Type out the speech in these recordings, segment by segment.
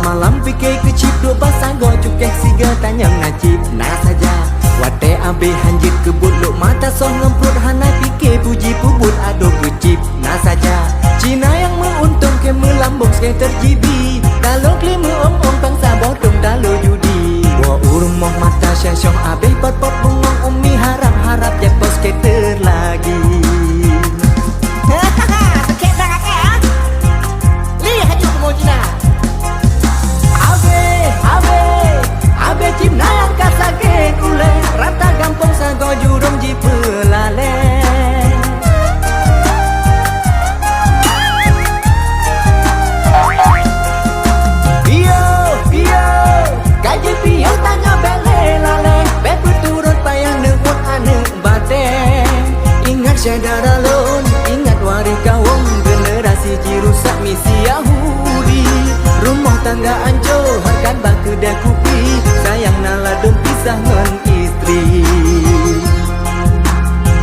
malam fikir kecip dua pasango cukeh siga tanyang najib nah saja wate abe hanjit kebut luk mata soh ngemprut hanai fikir puji pubut aduh kecip nah saja Cina yang meuntung ke melambung sekali terjibi kalau kelima om-om bangsa bodong dalu judi wa urmoh mata syasyong abe pot-pot bungong umi harap-harap jet bos skater lagi. Rata gampang sago jurung ji pelale Pio, pio Gaji pio tanya bele lale Bepu turut payang nekut ane bate Ingat syedara lon Ingat wari kawong Generasi ji rusak misi Yahudi Rumah tangga anjo Harkan bak kedai kopi Sayang nala dong pisah ngon istri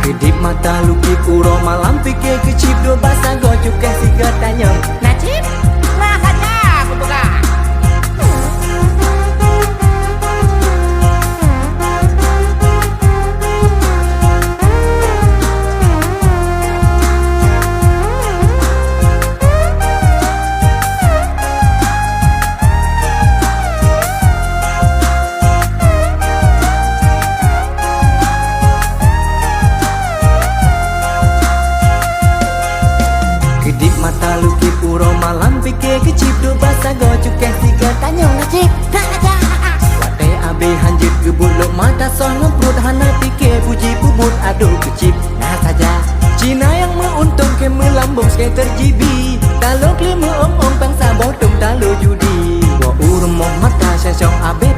Kedip mata luki puro malam fikir kecip dua basah gojok kasih gatanya Najib, nah saja aku buka mata luki puro malam fikir kecip dua basah gojok kasih gatanya Najib, nah saja Wate abe hanjit kebut luk mata soh ngemprut hanai fikir puji pubut aduh kecip nah saja Cina yang meuntung ke melambung sekali terjibi kalau kelima om-om bangsa bodong dalu judi wa urmoh mata syasyong abe